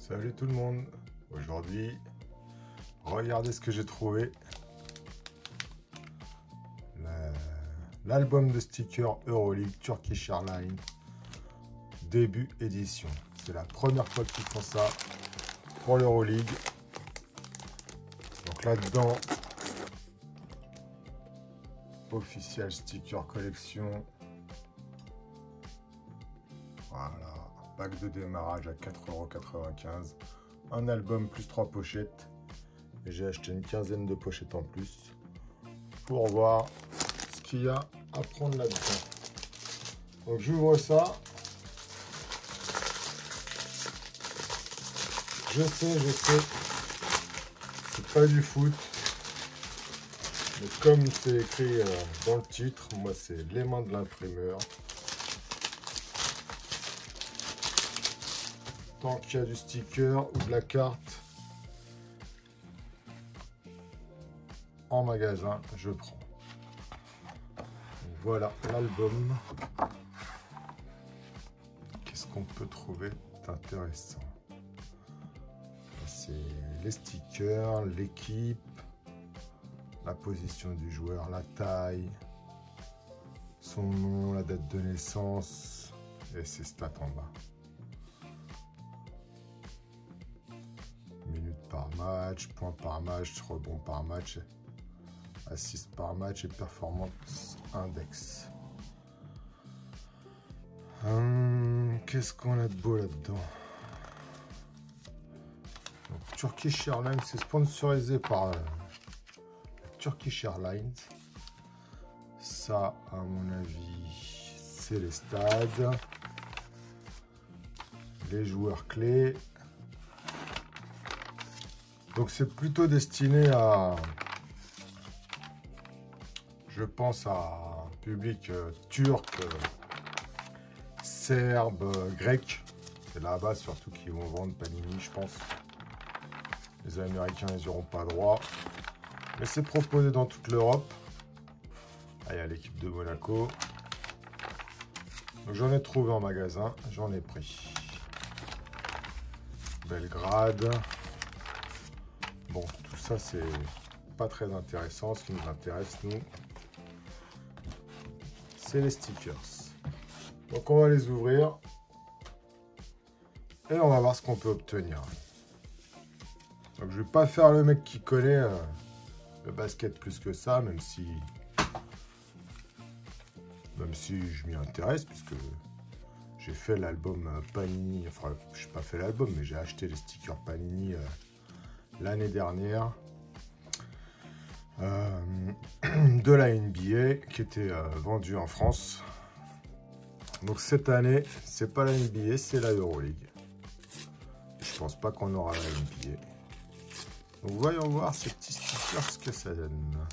Salut tout le monde. Aujourd'hui, regardez ce que j'ai trouvé. L'album de stickers Euroleague Turkish Airlines début édition. C'est la première fois qu'ils font ça pour l'Euroleague. Donc là-dedans, official sticker collection. Voilà, pack de démarrage à 4,95 €. Un album plus 3 pochettes. Et j'ai acheté une quinzaine de pochettes en plus pour voir ce qu'il y a à prendre là-dedans. Donc j'ouvre ça. Je sais, c'est pas du foot. Mais comme c'est écrit dans le titre, moi c'est les mains de l'imprimeur. Tant qu'il y a du sticker ou de la carte en magasin, je prends. Donc voilà l'album. Qu'est-ce qu'on peut trouver d'intéressant? C'est les stickers, l'équipe, la position du joueur, la taille, son nom, la date de naissance et ses stats en bas. Minutes par match, points par match, rebonds par match, assists par match et performance index. Qu'est-ce qu'on a de beau là-dedans? Turkish Airlines, c'est sponsorisé par Turkish Airlines. Ça, à mon avis, c'est les stades, les joueurs clés. Donc c'est plutôt destiné à, je pense, à un public turc, serbe, grec. C'est là-bas surtout qu'ils vont vendre Panini, je pense. Les Américains, ils n'auront pas droit. Mais c'est proposé dans toute l'Europe. Ah, il y a l'équipe de Monaco. J'en ai trouvé en magasin, j'en ai pris. Belgrade. Bon, tout ça, c'est pas très intéressant. Ce qui nous intéresse, nous, c'est les stickers. Donc, on va les ouvrir. Et on va voir ce qu'on peut obtenir. Donc, je vais pas faire le mec qui connaît le basket plus que ça, même si je m'y intéresse, puisque j'ai fait l'album Panini. Enfin, je n'ai pas fait l'album, mais j'ai acheté les stickers Panini l'année dernière de la NBA qui était vendue en France. Donc cette année, c'est pas la NBA, c'est la Euroleague. Je pense pas qu'on aura la NBA. Donc voyons voir ces petits stickers ce que ça donne.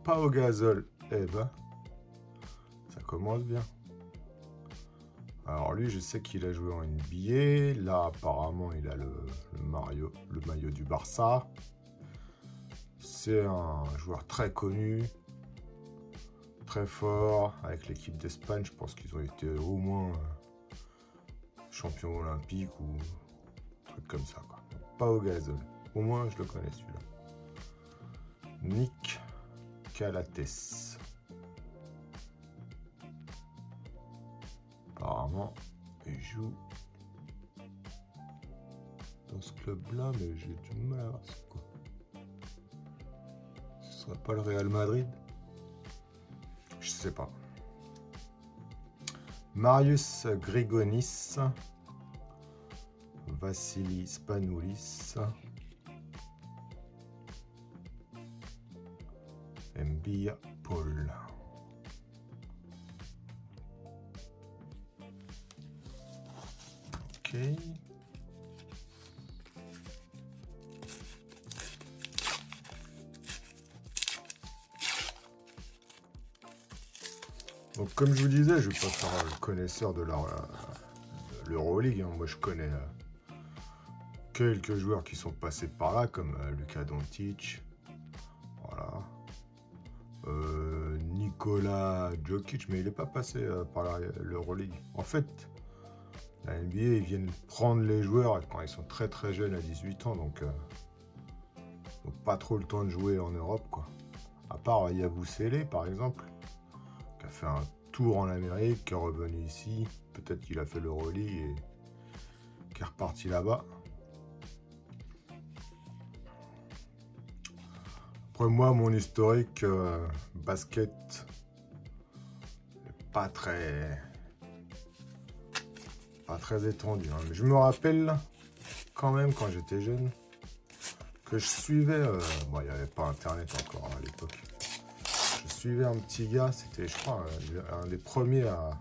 Pau Gasol, Eve. Ça commence bien. Alors lui, je sais qu'il a joué en NBA. Là, apparemment, il a le maillot du Barça. C'est un joueur très connu, très fort, avec l'équipe d'Espagne. Je pense qu'ils ont été au moins champions olympiques ou un truc comme ça, quoi. Pau Gasol. Au moins, je le connais celui-là. Nick Calates. Apparemment, il joue dans ce club-là, mais j'ai du mal à voir c'est quoi. Ce serait pas le Real Madrid? Je sais pas. Marius Grigonis, Vassili Spanoulis, Mbia Paul. Ok. Donc comme je vous disais, je ne vais pas faire le connaisseur de l'Euroleague. Moi je connais quelques joueurs qui sont passés par là, comme Luka Doncic. Voilà. Nikola Jokic, mais il n'est pas passé par l'Euroleague. En fait, la NBA, ils viennent prendre les joueurs quand ils sont très très jeunes, à 18 ans, donc pas trop le temps de jouer en Europe, quoi. À part Yabusele, par exemple, qui a fait un tour en Amérique, qui est revenu ici. Peut-être qu'il a fait l'Euroleague et qui est reparti là-bas. Après moi, mon historique basket pas très étendu, hein. Mais je me rappelle quand même quand j'étais jeune que je suivais, bon, il n'y avait pas internet encore à l'époque. Je suivais un petit gars, c'était je crois un des premiers à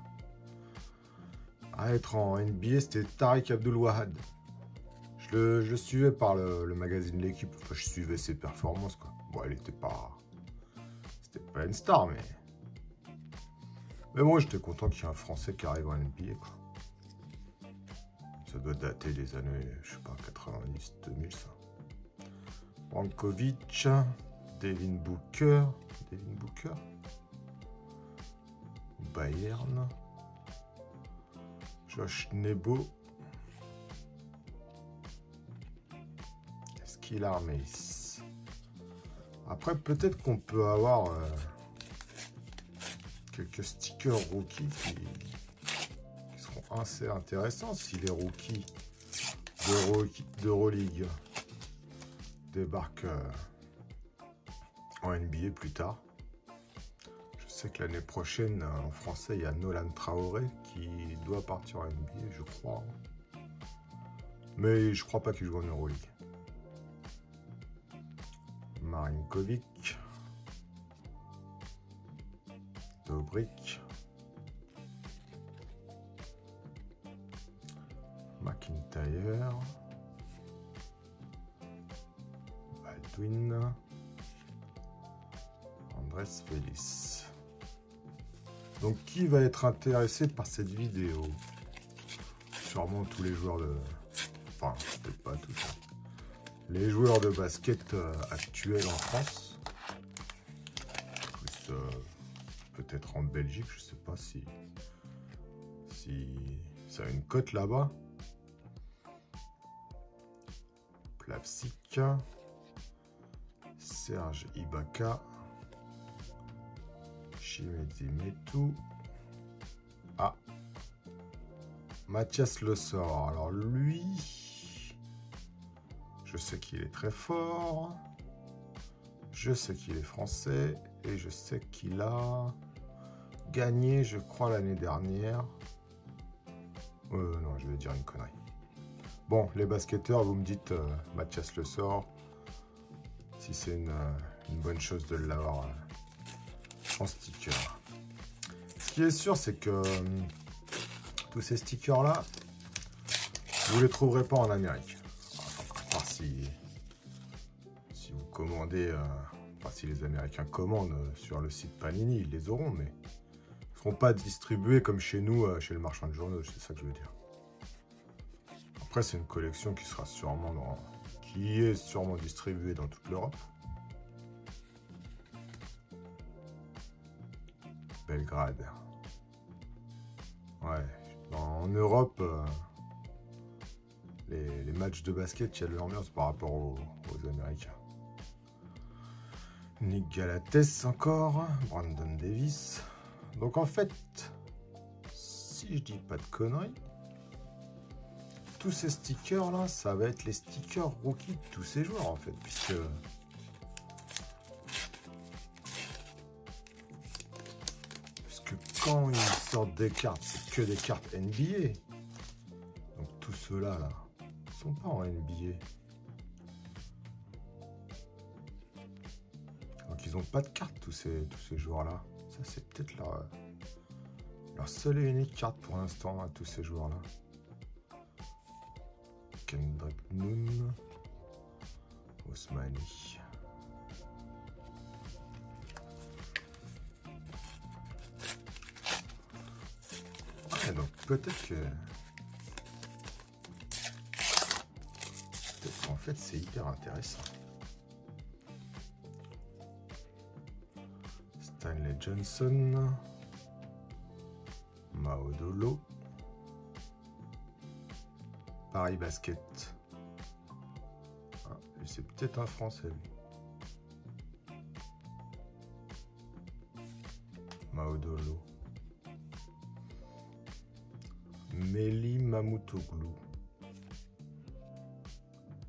être en NBA, c'était Tariq Abdul-Wahad. Je le suivais par le magazine L'équipe, enfin je suivais ses performances, quoi. Bon, elle était pas... C'était pas une star, mais... Mais moi, j'étais content qu'il y ait un Français qui arrive en NBA, quoi. Ça doit dater des années, je sais pas, 90, 2000, ça. Brankovic, Devin Booker, Bayern, Josh Nebo, Skylar Mace. Après, peut-être qu'on peut avoir quelques stickers rookies qui seront assez intéressants si les rookies d'Euroleague débarquent en NBA plus tard. Je sais que l'année prochaine, en français, il y a Nolan Traoré qui doit partir en NBA, je crois. Mais je crois pas qu'il joue en Euroleague. Marinkovic, Dobrik, McIntyre, Baldwin, Andrés Félix. Donc qui va être intéressé par cette vidéo? Sûrement tous les joueurs de... Enfin, peut-être pas tous. Les joueurs de basket actuels en France. Plus peut-être en Belgique, je sais pas si ça a une cote là-bas. Plavsic, Serge Ibaka, Chimezi Metou. Ah, Mathias Le Sort. Alors lui, je sais qu'il est très fort. Je sais qu'il est français. Et je sais qu'il a gagné, je crois, l'année dernière. Non, je vais dire une connerie. Bon, les basketteurs, vous me dites Mathias Le Sort. Si c'est une bonne chose de l'avoir en sticker. Ce qui est sûr, c'est que tous ces stickers-là, vous ne les trouverez pas en Amérique. Enfin, à part si vous commandez... Enfin, si les Américains commandent sur le site Panini, ils les auront, mais ils ne seront pas distribués comme chez nous, chez le marchand de journaux, c'est ça que je veux dire. Après, c'est une collection qui sera sûrement qui est sûrement distribuée dans toute l'Europe. Belgrade. Ouais, en Europe, les matchs de basket, il y a de l'ambiance par rapport aux Américains. Nick Galates encore, Brandon Davis. Donc en fait, si je dis pas de conneries, tous ces stickers là, ça va être les stickers rookies de tous ces joueurs en fait, puisque quand ils sortent des cartes, c'est que des cartes NBA. Donc tous ceux-là là, sont pas en NBA. Donc ils n'ont pas de carte, tous ces joueurs-là. Ça, c'est peut-être leur seule et unique carte pour l'instant à tous ces joueurs-là. Kendrick Nunn, Osmani. Ouais, donc peut-être qu'en fait c'est hyper intéressant. Stanley Johnson, Maudolo, Paris Basket. Ah, c'est peut-être un Français, lui. Maudolo. Meli Mamoutoglou.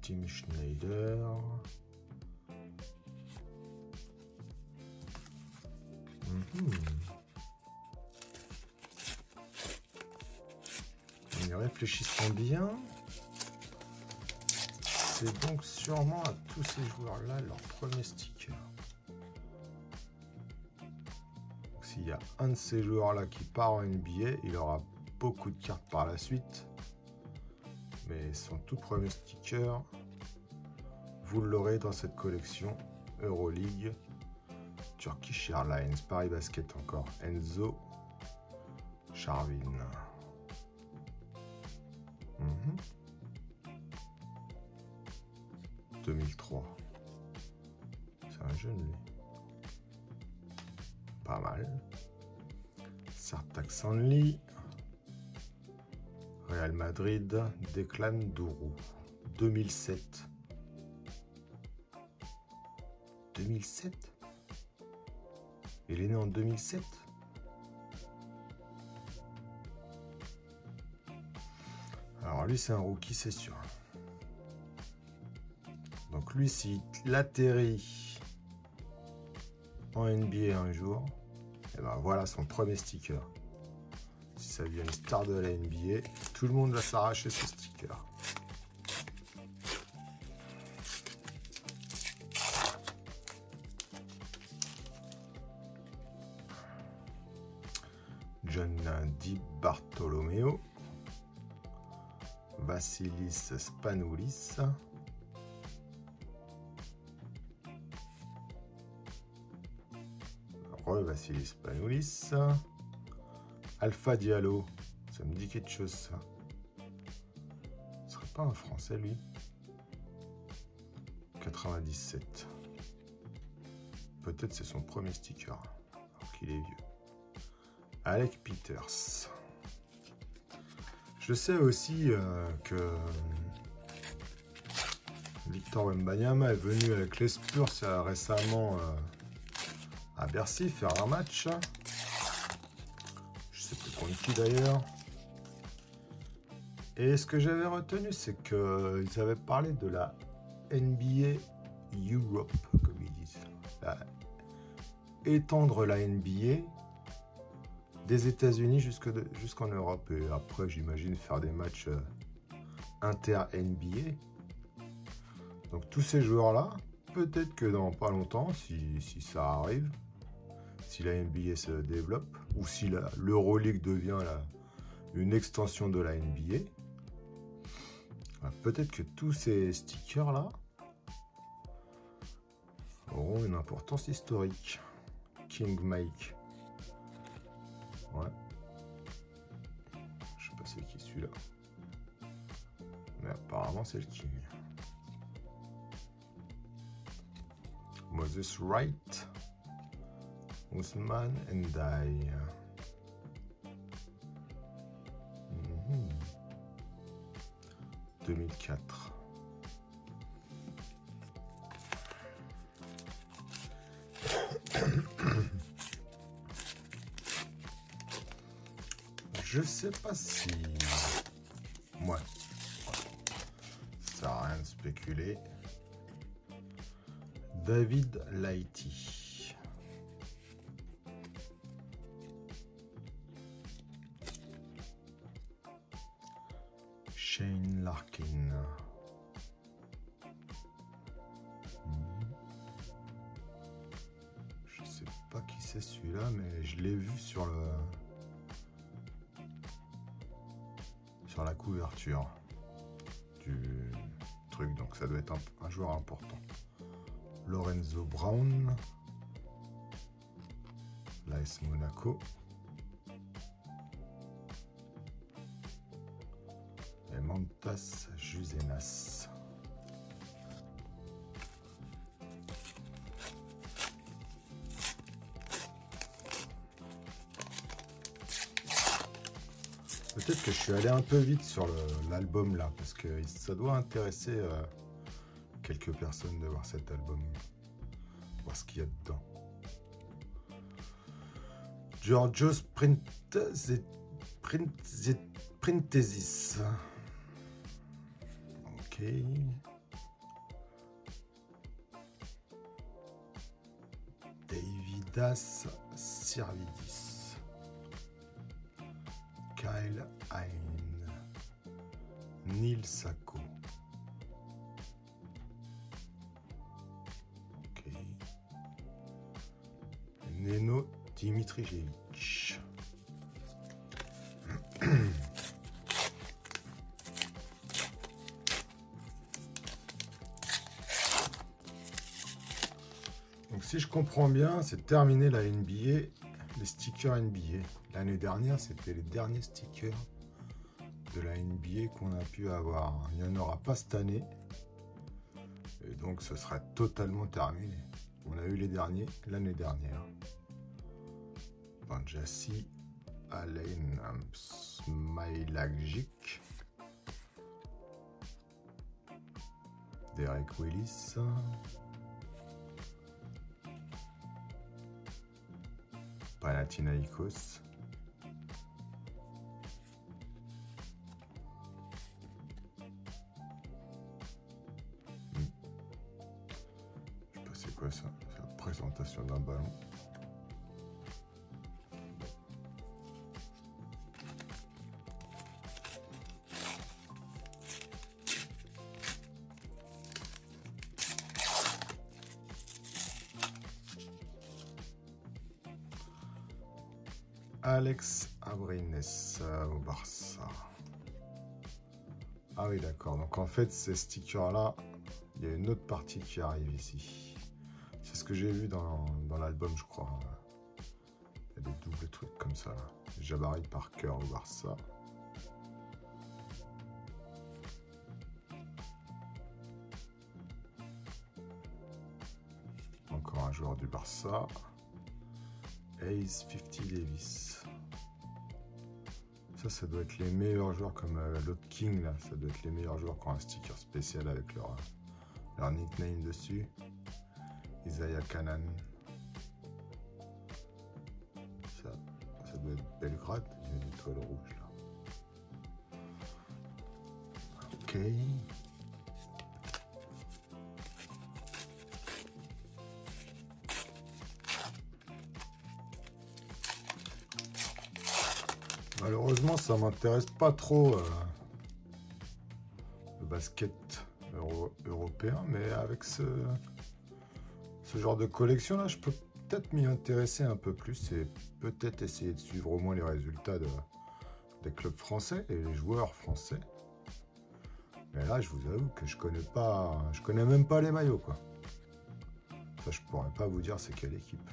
Tim Schneider. En y réfléchissant bien, c'est donc sûrement à tous ces joueurs-là leur premier sticker. S'il y a un de ces joueurs-là qui part en NBA, il aura beaucoup de cartes par la suite. Mais son tout premier sticker, vous l'aurez dans cette collection Euroleague. Turkish Airlines, Paris Basket encore, Enzo Charvin. 2003. C'est un jeune, lui. Pas mal. Sertac Sanli. Real Madrid, Declan Dourou. 2007. 2007 ? Il est né en 2007. Alors lui, c'est un rookie, c'est sûr. Donc lui, s'il atterrit en NBA un jour, et ben voilà son premier sticker. Si ça devient une star de la NBA, tout le monde va s'arracher ce sticker. John Di Bartolomeo, Vassilis Spanoulis, Vassilis Spanoulis, Alpha Diallo, ça me dit quelque chose ça. Ce serait pas un Français lui? 97. Peut-être c'est son premier sticker, alors qu'il est vieux. Alec Peters. Je sais aussi que Victor Wembanyama est venu avec les Spurs récemment à Bercy faire un match. Je sais plus contre qui d'ailleurs. Et ce que j'avais retenu, c'est qu'ils avaient parlé de la NBA Europe, comme ils disent. Étendre la NBA des États-Unis jusqu'en Europe. Et après, j'imagine faire des matchs inter-NBA. Donc tous ces joueurs-là, peut-être que dans pas longtemps, si ça arrive, si la NBA se développe, ou si l'Euroleague devient une extension de la NBA, peut-être que tous ces stickers-là auront une importance historique. King Mike. Ouais. Je sais pas c'est qui celui-là. Mais apparemment c'est le King. Moses Wright. Ousmane Ndiaye. 2004. Je sais pas si... Ouais. Ça sert à rien de spéculer. David Lighty. Shane Larkin. Je sais pas qui c'est celui-là, mais je l'ai vu sur la couverture du truc, donc ça doit être un joueur important. Lorenzo Brown, l'AS Monaco. Et Mantas Jusenas. Peut-être que je suis allé un peu vite sur l'album là, parce que ça doit intéresser quelques personnes de voir cet album, voir ce qu'il y a dedans. Georgios Printesis. Ok. Davidas Sirvidis. Kyle Hein. Neil Sacco. Ok. Neno Dimitrijevic. Donc si je comprends bien, c'est terminé la NBA, les stickers NBA. L'année dernière, c'était les derniers stickers de la NBA qu'on a pu avoir. Il n'y en aura pas cette année. Et donc ce sera totalement terminé. On a eu les derniers l'année dernière. Banjassi, Alain Smailagic, Derek Willis, Panathinaikos, je sais pas c'est quoi ça, c'est la présentation d'un ballon. Alex Abrines au Barça. Ah oui, d'accord. Donc en fait, ces stickers-là, il y a une autre partie qui arrive ici. C'est ce que j'ai vu dans l'album, je crois. Il y a des doubles trucs comme ça. Là. Jabari Parker au Barça. Encore un joueur du Barça. Ace 50 Davis. Ça doit être les meilleurs joueurs comme l'autre King là. Ça doit être les meilleurs joueurs qui ont un sticker spécial avec leur nickname dessus. Isaiah Canan. Ça doit être Belgrade. Il y a une étoile rouge là. Ok. Malheureusement, ça m'intéresse pas trop le basket européen, mais avec ce genre de collection là, je peux peut-être m'y intéresser un peu plus et peut-être essayer de suivre au moins les résultats des clubs français et les joueurs français. Mais là, je vous avoue que je connais même pas les maillots quoi. Ça, je pourrais pas vous dire c'est quelle équipe.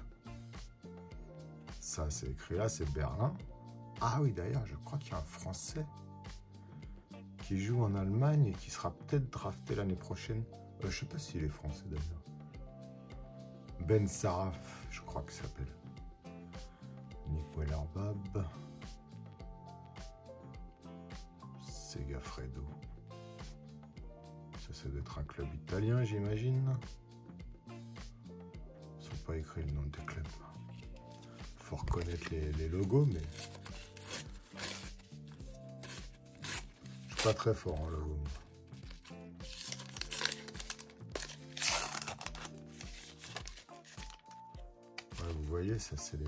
Ça, c'est écrit là, c'est Berlin. Ah oui, d'ailleurs, je crois qu'il y a un Français qui joue en Allemagne et qui sera peut-être drafté l'année prochaine. Je sais pas s'il est français d'ailleurs. Ben Saraf, je crois qu'il s'appelle. Nick Wellerbab. Segafredo. Ça doit être un club italien, j'imagine. Ils sont pas écrit le nom des clubs. Faut reconnaître les logos, mais je suis pas très fort en logo. Ouais, vous voyez, ça c'est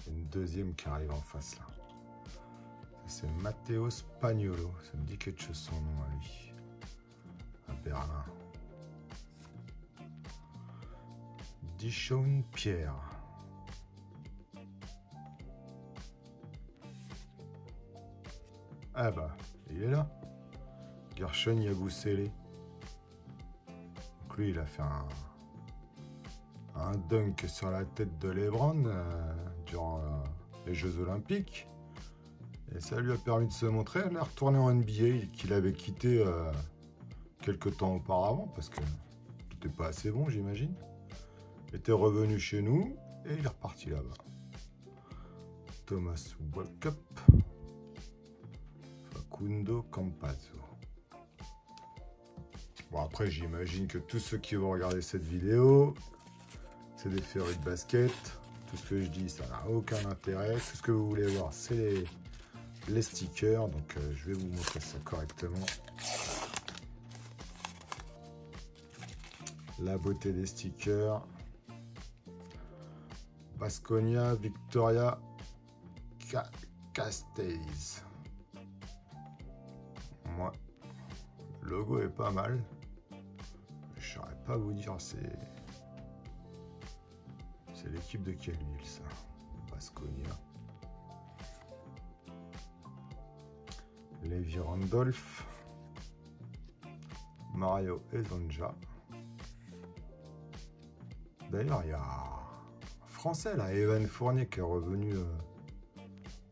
une deuxième qui arrive en face là. C'est Matteo Spagnolo. Ça me dit quelque chose son nom à lui. À Berlin. Dishon Pierre. Ah bah, il est là. Gershon Yabusele. Donc lui, il a fait un dunk sur la tête de LeBron durant les Jeux Olympiques. Et ça lui a permis de se montrer. Il est retourné en NBA qu'il avait quitté quelques temps auparavant parce que tout n'est pas assez bon, j'imagine. Il était revenu chez nous et il est reparti là-bas. Thomas Walkup. Facundo Campazzo. Bon, après, j'imagine que tous ceux qui vont regarder cette vidéo, c'est des férus de basket. Tout ce que je dis, ça n'a aucun intérêt. Tout ce que vous voulez voir, c'est les stickers. Donc, je vais vous montrer ça correctement. La beauté des stickers. Baskonia, Victoria, Castells. Moi, le logo est pas mal. Je saurais pas vous dire, c'est l'équipe de quelle ville ça? Baskonia. Levi Randolph. Mario Ezonja. D'ailleurs, il y a un Français là, Evan Fournier, qui est revenu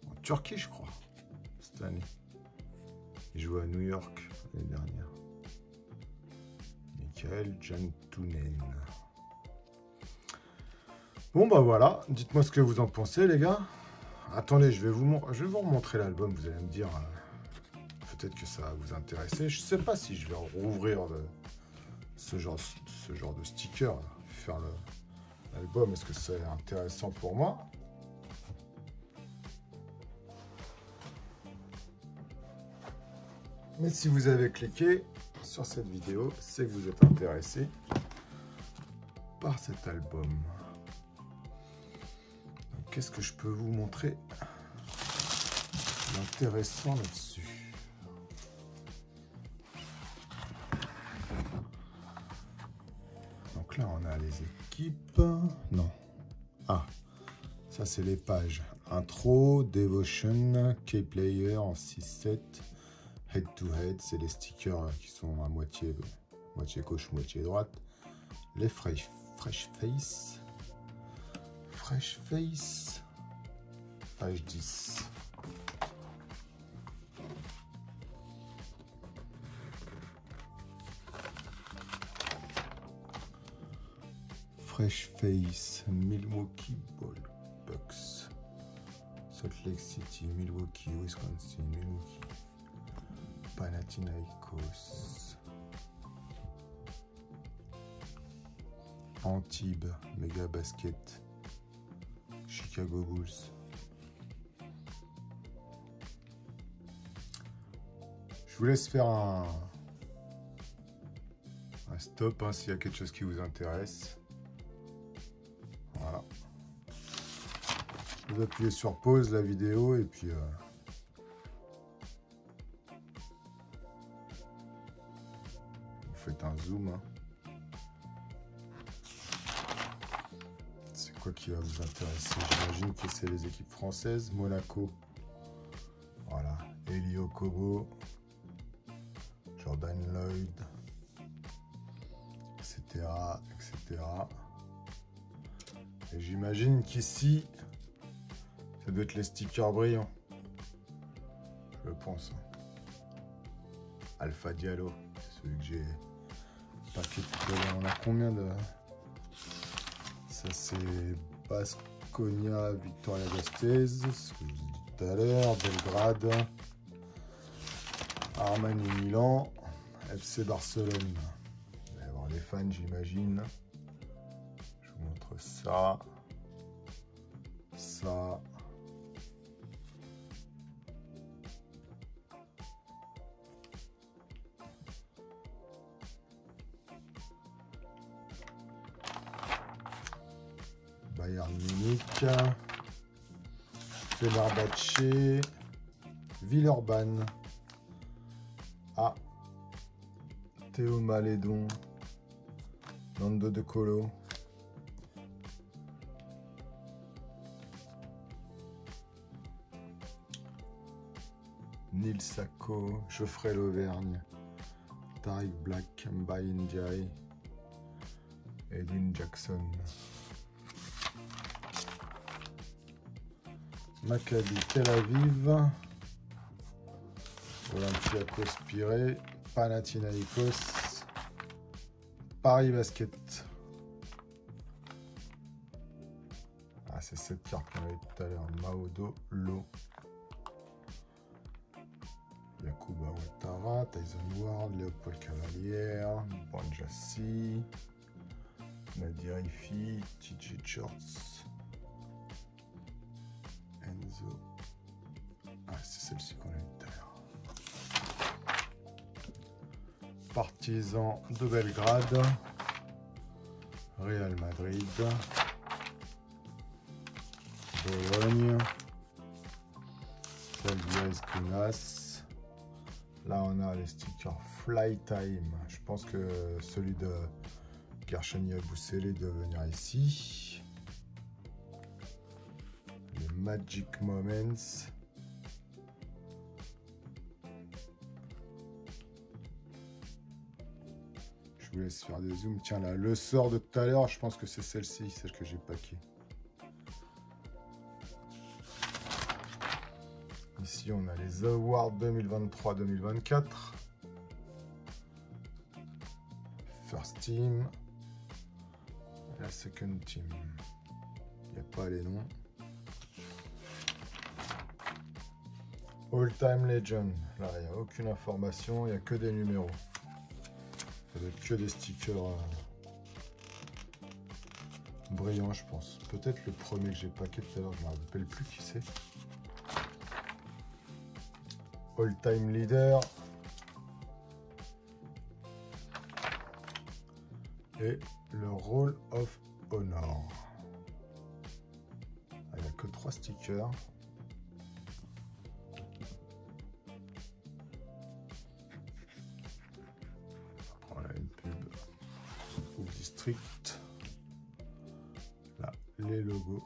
en Turquie, je crois, cette année. Il jouait à New York l'année dernière. Michael Jantunen. Bon bah voilà, dites-moi ce que vous en pensez les gars. Attendez, je vais vous remontrer l'album, vous allez me dire, peut-être que ça va vous intéresser. Je sais pas si je vais rouvrir ce genre de sticker, faire l'album, est-ce que c'est intéressant pour moi? Mais si vous avez cliqué sur cette vidéo, c'est que vous êtes intéressé par cet album. Qu'est-ce que je peux vous montrer d'intéressant là-dessus? Donc là, on a les équipes. Non. Ah, ça, c'est les pages. Intro, Devotion, K-Player en 6-7. Head to Head, c'est les stickers qui sont à moitié gauche, moitié droite. Les Fresh Face. Fresh Face. Page 10. Fresh Face, Milwaukee Bucks. Salt Lake City, Milwaukee, Wisconsin, Milwaukee. Panathinaikos. Antibes, Mega Basket. Chicago Bulls. Je vous laisse faire un stop hein, s'il y a quelque chose qui vous intéresse. Voilà. Vous appuyez sur pause la vidéo et puis vous faites un zoom. Hein. C'est quoi qui va vous intéresser? J'imagine que c'est les équipes françaises. Monaco. Voilà. Elio Kobo. Jordan Lloyd. Etc. etc. Et j'imagine qu'ici, ça doit être les stickers brillants. Je pense. Alpha Diallo. C'est celui que j'ai paquet tout à l'heure. On a combien de... Ça c'est Baskonia, Victoria Gasteiz, ce que je vous ai dit tout à l'heure, Belgrade, Armani Milan, FC Barcelone. Vous allez avoir les fans j'imagine. Je vous montre ça. Ça. Bayern Munich, Fenerbahçe, Villeurbanne, Théo Malédon, Nando De Colo, Neil Sacco, Geoffrey Lauvergne, Tariq Black, Mbaye Ndiaye, Edwin Jackson. Maccabi Tel Aviv, Olympiakos Pirée, Panathinaikos, Paris Basket. Ah, c'est cette carte qu'on avait tout à l'heure. Maodo Lo. Yakuba Ouattara, Tyson Ward, Léopold Cavalière, Banjassi, Nadir Ifi, TJ Shorts, Enzo. Ah, c'est celle-ci qu'on a eu tout à l'heure. Partizan de Belgrade, Real Madrid, Bologne, Calviez Kunas. Là, on a les stickers Fly Time. Je pense que celui de Gershoni Abousseli doit venir ici. Les Magic Moments. Je vous laisse faire des zooms. Tiens, là, le sort de tout à l'heure, je pense que c'est celle-ci, celle que j'ai paquée. Ici, on a les Awards 2023-2024. First Team. Et la Second Team. Il n'y a pas les noms. All Time Legend. Là, il n'y a aucune information. Il n'y a que des numéros. Ça doit être que des stickers brillants, je pense. Peut-être le premier que j'ai paqué tout à l'heure. Je ne me rappelle plus qui c'est. All Time Leader. Et le Roll of Honor. Il n'y a que 3 stickers. Voilà une pub au district. Là, les logos.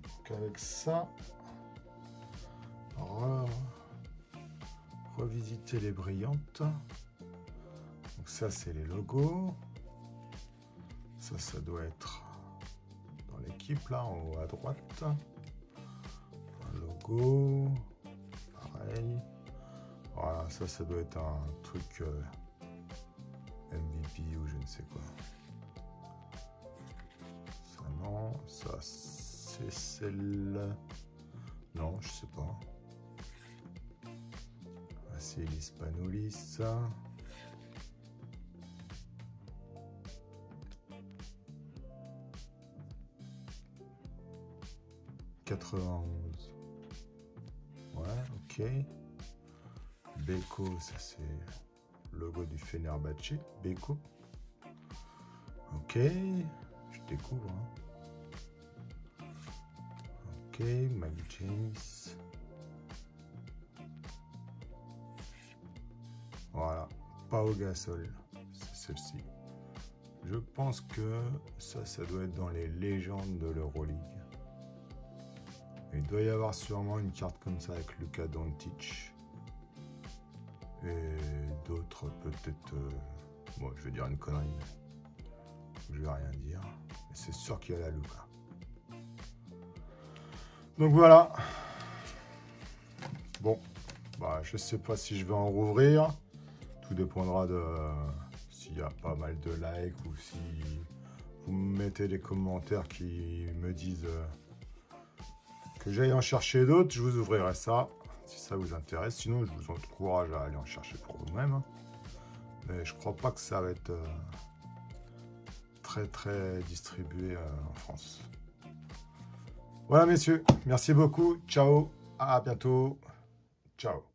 Donc avec ça, revisiter les brillantes. Donc ça, c'est les logos. Ça doit être dans l'équipe, là, en haut à droite. Un logo. Pareil. Voilà, ça doit être un truc MVP ou je ne sais quoi. Ça, non. Ça, c'est celle... Non, je sais pas. C'est l'Hispanolis, ça. « 91. Ouais, ok. Beko, ça c'est le logo du Fenerbahçe. Beko. Ok, je découvre. Hein. Ok, Mike James. Voilà, Pau Gasol, c'est celle-ci. Je pense que ça doit être dans les légendes de l'Euroleague. Il doit y avoir sûrement une carte comme ça avec Luka Doncic. Et d'autres peut-être... bon, je vais dire une connerie. Je vais rien dire. Mais c'est sûr qu'il y a la Luka. Donc voilà. Bon, bah, je sais pas si je vais en rouvrir. Tout dépendra de s'il y a pas mal de likes ou si vous me mettez des commentaires qui me disent que j'aille en chercher d'autres. Je vous ouvrirai ça si ça vous intéresse. Sinon, je vous encourage à aller en chercher pour vous-même. Mais je crois pas que ça va être très distribué en France. Voilà, messieurs. Merci beaucoup. Ciao. À bientôt. Ciao.